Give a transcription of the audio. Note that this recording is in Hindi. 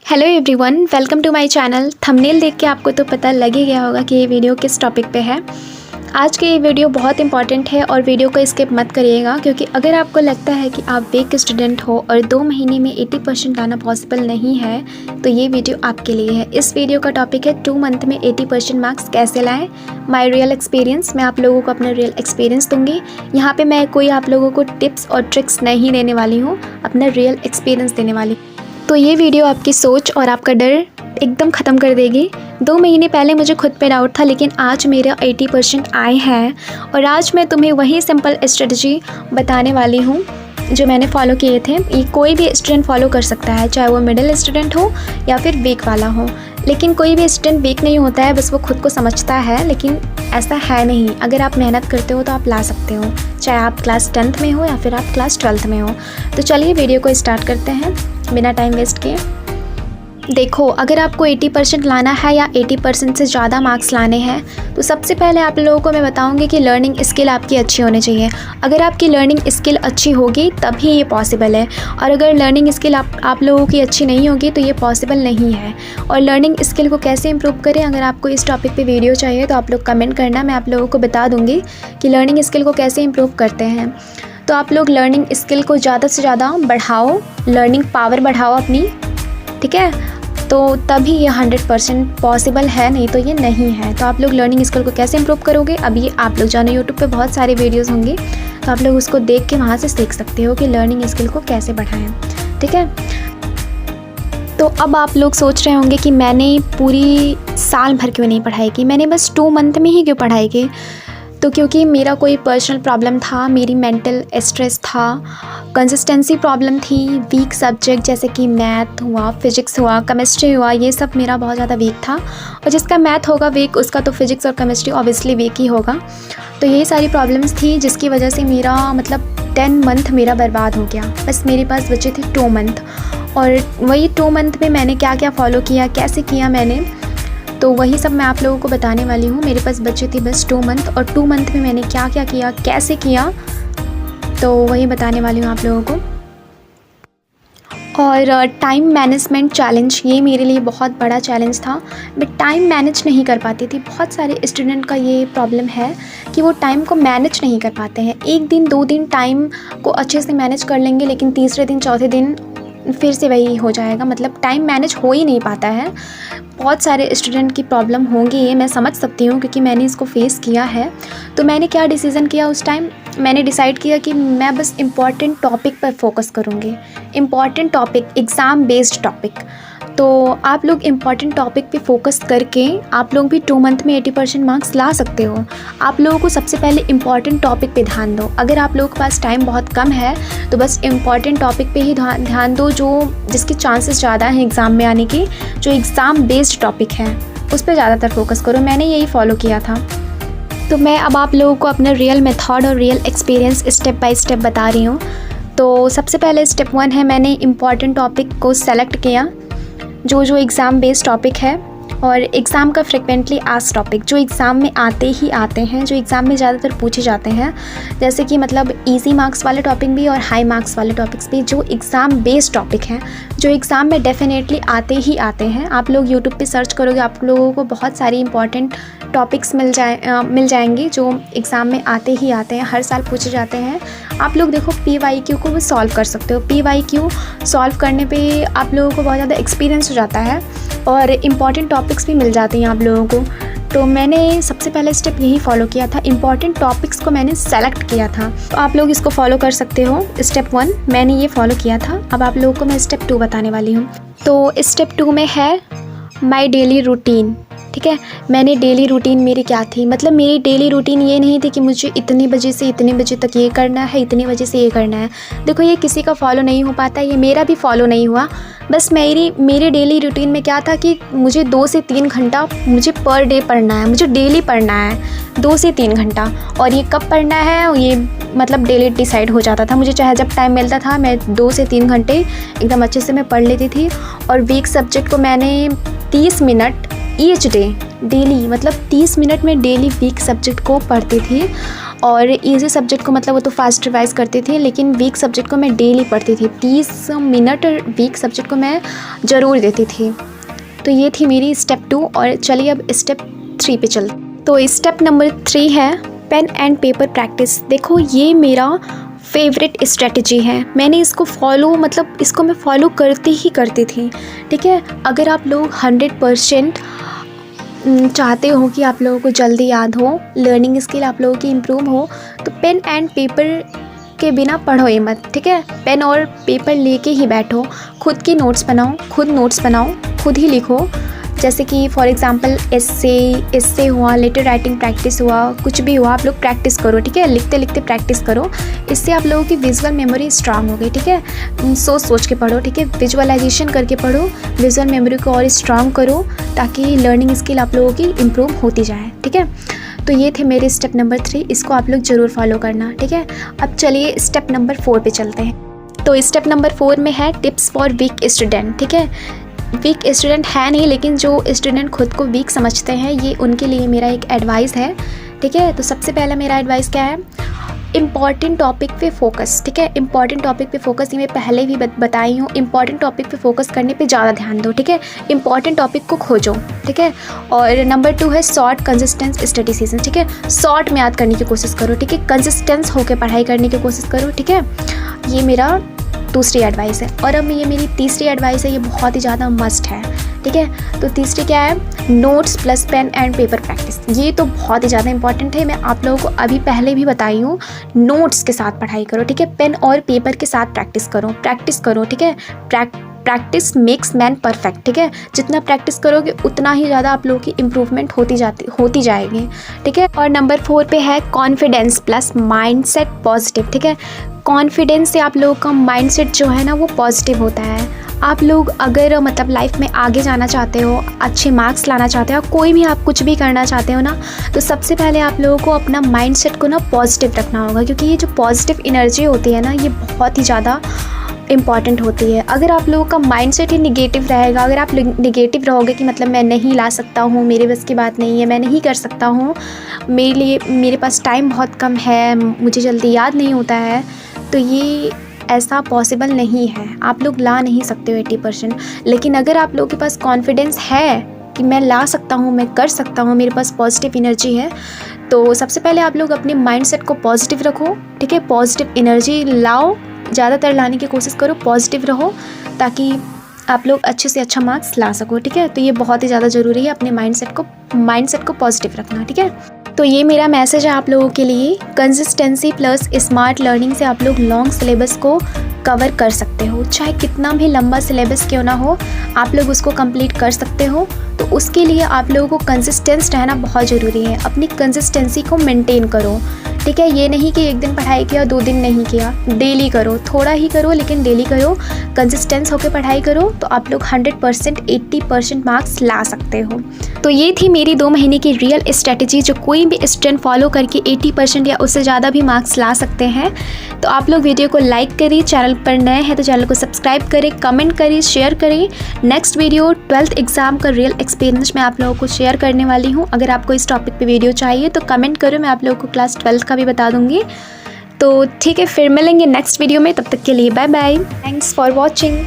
Hello everyone, welcome to my channel. Thumbnail देख के आपको तो पता लग ही गया होगा कि ये वीडियो किस टॉपिक पे है। आज की ये वीडियो बहुत इंपॉर्टेंट है और वीडियो को स्किप मत करिएगा, क्योंकि अगर आपको लगता है कि आप वीक स्टूडेंट हो और 2 महीने में 80% लाना पॉसिबल नहीं है तो ये वीडियो आपके लिए है। इस वीडियो का टॉपिक है 2 मंथ में 80% मार्क्स कैसे लाएँ, माई रियल एक्सपीरियंस। मैं आप लोगों को अपना रियल एक्सपीरियंस दूँगी। यहाँ पर मैं कोई आप लोगों को टिप्स और ट्रिक्स नहीं देने वाली हूँ, अपना रियल एक्सपीरियंस देने वाली हूँ। तो ये वीडियो आपकी सोच और आपका डर एकदम ख़त्म कर देगी। 2 महीने पहले मुझे खुद पे डाउट था, लेकिन आज मेरा 80% आए हैं और आज मैं तुम्हें वही सिंपल स्ट्रेटजी बताने वाली हूँ जो मैंने फॉलो किए थे। ये कोई भी स्टूडेंट फॉलो कर सकता है, चाहे वो मिडिल स्टूडेंट हो या फिर वीक वाला हो। लेकिन कोई भी स्टूडेंट वीक नहीं होता है, बस वो खुद को समझता है, लेकिन ऐसा है नहीं। अगर आप मेहनत करते हो तो आप ला सकते हो, चाहे आप क्लास 10th में हो या फिर आप क्लास 12th में हो। तो चलिए वीडियो को स्टार्ट करते हैं बिना टाइम वेस्ट किए। देखो, अगर आपको 80% लाना है या 80% से ज़्यादा मार्क्स लाने हैं तो सबसे पहले आप लोगों को मैं बताऊंगी कि लर्निंग स्किल आपकी अच्छी होनी चाहिए। अगर आपकी लर्निंग स्किल अच्छी होगी तभी ये पॉसिबल है, और अगर लर्निंग स्किल आप लोगों की अच्छी नहीं होगी तो ये पॉसिबल नहीं है। और लर्निंग स्किल को कैसे इम्प्रूव करें, अगर आपको इस टॉपिक पे वीडियो चाहिए तो आप लोग कमेंट करना, मैं आप लोगों को बता दूँगी कि लर्निंग स्किल को कैसे इम्प्रूव करते हैं। तो आप लोग लर्निंग स्किल को ज़्यादा से ज़्यादा बढ़ाओ, लर्निंग पावर बढ़ाओ अपनी, ठीक है। तो तभी ये 100% पॉसिबल है, नहीं तो ये नहीं है। तो आप लोग लर्निंग स्किल को कैसे इम्प्रूव करोगे, अभी आप लोग जानो यूट्यूब पे बहुत सारे वीडियोस होंगे, तो आप लोग उसको देख के वहाँ से सीख सकते हो कि लर्निंग स्किल को कैसे बढ़ाएं, ठीक है। तो अब आप लोग सोच रहे होंगे कि मैंने पूरी साल भर क्यों नहीं पढ़ाई की, मैंने बस 2 मंथ में ही क्यों पढ़ाई की। तो क्योंकि मेरा कोई पर्सनल प्रॉब्लम था, मेरी मेंटल स्ट्रेस था, कंसिस्टेंसी प्रॉब्लम थी, वीक सब्जेक्ट जैसे कि मैथ हुआ, फिजिक्स हुआ, केमिस्ट्री हुआ, ये सब मेरा बहुत ज़्यादा वीक था। और जिसका मैथ होगा वीक, उसका तो फिजिक्स और केमिस्ट्री ऑब्वियसली वीक ही होगा। तो यही सारी प्रॉब्लम्स थी जिसकी वजह से मेरा 10 मंथ मेरा बर्बाद हो गया। बस मेरे पास बचे थे 2 मंथ, और वही 2 मंथ में मैंने क्या क्या फ़ॉलो किया, कैसे किया मैंने, तो वही सब मैं आप लोगों को बताने वाली हूँ। मेरे पास बचे थे बस 2 मंथ, और 2 मंथ में मैंने क्या क्या किया, कैसे किया, तो वही बताने वाली हूँ आप लोगों को। और टाइम मैनेजमेंट चैलेंज, ये मेरे लिए बहुत बड़ा चैलेंज था। मैं टाइम मैनेज नहीं कर पाती थी। बहुत सारे स्टूडेंट का ये प्रॉब्लम है कि वो टाइम को मैनेज नहीं कर पाते हैं। 1 दिन 2 दिन टाइम को अच्छे से मैनेज कर लेंगे, लेकिन तीसरे दिन चौथे दिन फिर से वही हो जाएगा, मतलब टाइम मैनेज हो ही नहीं पाता है। बहुत सारे स्टूडेंट की प्रॉब्लम होंगी, ये मैं समझ सकती हूँ क्योंकि मैंने इसको फेस किया है। तो मैंने क्या डिसीज़न किया उस टाइम, मैंने डिसाइड किया कि मैं बस इम्पॉर्टेंट टॉपिक पर फोकस करूँगी। Important topic, exam based topic. तो आप लोग इम्पॉर्टेंट टॉपिक पे फोकस करके आप लोग भी 2 मंथ में 80% मार्क्स ला सकते हो। आप लोगों को सबसे पहले इम्पॉर्टेंट टॉपिक पे ध्यान दो। अगर आप लोगों के पास टाइम बहुत कम है तो बस इम्पॉर्टेंट टॉपिक पे ही ध्यान दो, जो जिसके चांसेस ज़्यादा हैं एग्ज़ाम में आने के, जो एग्ज़ाम बेस्ड टॉपिक है उस पर ज़्यादातर फोकस करो। मैंने यही फॉलो किया था। तो मैं अब आप लोगों को अपना रियल मेथड और real experience step by step बता रही हूँ। तो सबसे पहले स्टेप 1 है, मैंने इम्पॉर्टेंट टॉपिक को सेलेक्ट किया जो एग्ज़ाम बेस्ड टॉपिक है, और एग्ज़ाम का फ्रिक्वेंटली आस्क्ड टॉपिक, जो एग्ज़ाम में आते हैं, जो एग्ज़ाम में ज़्यादातर पूछे जाते हैं, जैसे कि मतलब इजी मार्क्स वाले टॉपिक भी और हाई मार्क्स वाले टॉपिक्स भी, जो एग्ज़ाम बेस्ड टॉपिक हैं, जो एग्ज़ाम में डेफिनेटली आते हैं। आप लोग यूट्यूब पे सर्च करोगे, आप लोगों को बहुत सारी इंपॉर्टेंट टॉपिक्स मिल जाएंगे जो एग्ज़ाम में आते हैं, हर साल पूछे जाते हैं। आप लोग देखो PYQ को भी सॉल्व कर सकते हो। PYQ सॉल्व करने पे आप लोगों को बहुत ज़्यादा एक्सपीरियंस हो जाता है और इम्पॉर्टेंट टॉपिक्स भी मिल जाते हैं आप लोगों को। तो मैंने सबसे पहले स्टेप यही फॉलो किया था, इम्पॉर्टेंट टॉपिक्स को मैंने सेलेक्ट किया था। तो आप लोग इसको फॉलो कर सकते हो। स्टेप 1 मैंने ये फॉलो किया था। अब आप लोगों को मैं स्टेप 2 बताने वाली हूँ। तो स्टेप 2 में है माई डेली रूटीन, ठीक है। मैंने डेली रूटीन मेरी क्या थी, मतलब मेरी डेली रूटीन ये नहीं थी कि मुझे इतने बजे से इतने बजे तक ये करना है, इतने बजे से ये करना है। देखो, ये किसी का फॉलो नहीं हो पाता, ये मेरा भी फॉलो नहीं हुआ। बस मेरे डेली रूटीन में क्या था कि मुझे 2 से 3 घंटा मुझे पर डे पढ़ना है, मुझे डेली पढ़ना है 2 से 3 घंटा। और ये कब पढ़ना है, ये मतलब डेली डिसाइड हो जाता था मुझे, चाहे जब टाइम मिलता था मैं 2 से 3 घंटे एकदम अच्छे से मैं पढ़ लेती थी। और वीक सब्जेक्ट को मैंने 30 मिनट ईच डे, डेली मतलब 30 मिनट में डेली वीक सब्जेक्ट को पढ़ती थी। और इजी सब्जेक्ट को मतलब वो तो फास्ट रिवाइज करती थी, लेकिन वीक सब्जेक्ट को मैं डेली पढ़ती थी। 30 मिनट वीक सब्जेक्ट को मैं ज़रूर देती थी। तो ये थी मेरी स्टेप 2। और चलिए अब स्टेप 3 पे चलते। तो स्टेप नंबर 3 है पेन एंड पेपर प्रैक्टिस। देखो ये मेरा फेवरेट स्ट्रेटजी है। मैंने इसको इसको मैं फॉलो करती ही करती थी। ठीक है, अगर आप लोग 100% चाहते हो कि आप लोगों को जल्दी याद हो, लर्निंग स्किल आप लोगों की इम्प्रूव हो, तो पेन एंड पेपर के बिना पढ़ो ही मत। ठीक है, पेन और पेपर लेके ही बैठो, खुद की नोट्स बनाओ, खुद ही लिखो। जैसे कि फॉर एग्जांपल एस्से हुआ, लेटर राइटिंग प्रैक्टिस हुआ, कुछ भी हुआ, आप लोग प्रैक्टिस करो। ठीक है, लिखते लिखते प्रैक्टिस करो। इससे आप लोगों की विजुअल मेमोरी स्ट्रांग हो गई। ठीक है, सोच के पढ़ो। ठीक है, विजुअलाइजेशन करके पढ़ो, विजुअल मेमोरी को और स्ट्रांग करो, ताकि लर्निंग स्किल आप लोगों की इम्प्रूव होती जाए। ठीक है, तो ये थे मेरे स्टेप नंबर 3, इसको आप लोग ज़रूर फॉलो करना। ठीक है, अब चलिए स्टेप नंबर 4 पे चलते हैं। तो स्टेप नंबर 4 में है टिप्स फॉर वीक स्टूडेंट। ठीक है, वीक स्टूडेंट है नहीं, लेकिन जो स्टूडेंट खुद को वीक समझते हैं, ये उनके लिए मेरा एक एडवाइस है। ठीक है, तो सबसे पहला मेरा एडवाइस क्या है, इम्पॉर्टेंट टॉपिक पे फोकस। ठीक है, इंपॉर्टेंट टॉपिक पे फोकस, ये मैं पहले भी बताई हूँ। इंपॉर्टेंट टॉपिक पे फोकस करने पे ज़्यादा ध्यान दो। ठीक है, इंपॉर्टेंट टॉपिक को खोजो। ठीक है, और नंबर 2 है शॉर्ट कंसिस्टेंस स्टडी सेशन। ठीक है, शॉर्ट में याद करने की कोशिश करो। ठीक है, कंसिस्टेंस होकर पढ़ाई करने की कोशिश करो। ठीक है, ये मेरा दूसरी एडवाइस है। और अब ये मेरी तीसरी एडवाइस है, ये बहुत ही ज़्यादा मस्ट है। ठीक है, तो तीसरी क्या है, notes plus pen and paper practice. ये तो बहुत ही ज़्यादा इंपॉर्टेंट है, मैं आप लोगों को अभी पहले भी बताई हूँ। नोट्स के साथ पढ़ाई करो। ठीक है, पेन और पेपर के साथ प्रैक्टिस करो। ठीक है, प्रैक्टिस मेक्स मैन परफेक्ट। ठीक है, जितना प्रैक्टिस करोगे उतना ही ज़्यादा आप लोगों की इम्प्रूवमेंट होती जाएगी। ठीक है, और नंबर 4 पे है कॉन्फिडेंस प्लस माइंडसेट पॉजिटिव। ठीक है, कॉन्फिडेंस से आप लोगों का माइंडसेट जो है ना वो पॉजिटिव होता है। आप लोग अगर मतलब लाइफ में आगे जाना चाहते हो, अच्छे मार्क्स लाना चाहते हो, कोई भी आप कुछ भी करना चाहते हो ना, तो सबसे पहले आप लोगों को अपना माइंडसेट को ना पॉजिटिव रखना होगा। क्योंकि ये जो पॉजिटिव एनर्जी होती है ना, ये बहुत ही ज़्यादा इम्पॉर्टेंट होती है। अगर आप लोगों का माइंडसेट ही निगेटिव रहेगा, अगर आप निगेटिव रहोगे कि मतलब मैं नहीं ला सकता हूँ, मेरे बस की बात नहीं है, मैं नहीं कर सकता हूँ, मेरे पास टाइम बहुत कम है, मुझे जल्दी याद नहीं होता है, तो ये ऐसा पॉसिबल नहीं है। आप लोग ला नहीं सकते हो 80%। लेकिन अगर आप लोगों के पास कॉन्फिडेंस है कि मैं ला सकता हूँ, मैं कर सकता हूँ, मेरे पास पॉजिटिव एनर्जी है, तो सबसे पहले आप लोग अपने माइंडसेट को पॉजिटिव रखो। ठीक है, पॉजिटिव एनर्जी लाओ, ज़्यादातर लाने की कोशिश करो, पॉजिटिव रहो, ताकि आप लोग अच्छे से अच्छा मार्क्स ला सको। ठीक है, तो ये बहुत ही ज़्यादा ज़रूरी है अपने माइंडसेट को पॉजिटिव रखना। ठीक है, तो ये मेरा मैसेज है आप लोगों के लिए। कंसिस्टेंसी प्लस स्मार्ट लर्निंग से आप लोग लॉन्ग सिलेबस को कवर कर सकते हो। चाहे कितना भी लंबा सिलेबस क्यों ना हो, आप लोग उसको कंप्लीट कर सकते हो। तो उसके लिए आप लोगों को कंसिस्टेंस रहना बहुत ज़रूरी है। अपनी कंसिस्टेंसी को मेंटेन करो। ठीक है, ये नहीं कि एक दिन पढ़ाई किया 2 दिन नहीं किया, डेली करो, थोड़ा ही करो लेकिन डेली करो, कंसिस्टेंस होकर पढ़ाई करो, तो आप लोग 100% 80% मार्क्स ला सकते हो। तो ये थी मेरी 2 महीने की रियल स्ट्रेटजी, जो कोई भी स्टूडेंट फॉलो करके 80% या उससे ज़्यादा भी मार्क्स ला सकते हैं। तो आप लोग वीडियो को लाइक करिए, चैनल पर नए हैं तो चैनल को सब्सक्राइब करें, कमेंट करिए, शेयर करें। नेक्स्ट वीडियो 12th एग्ज़ाम का रियल एक्सपीरियंस मैं आप लोगों को शेयर करने वाली हूँ। अगर आपको इस टॉपिक पे वीडियो चाहिए तो कमेंट करो, मैं आप लोगों को क्लास 12th का भी बता दूँगी। तो ठीक है, फिर मिलेंगे नेक्स्ट वीडियो में, तब तक के लिए bye bye. Thanks for watching.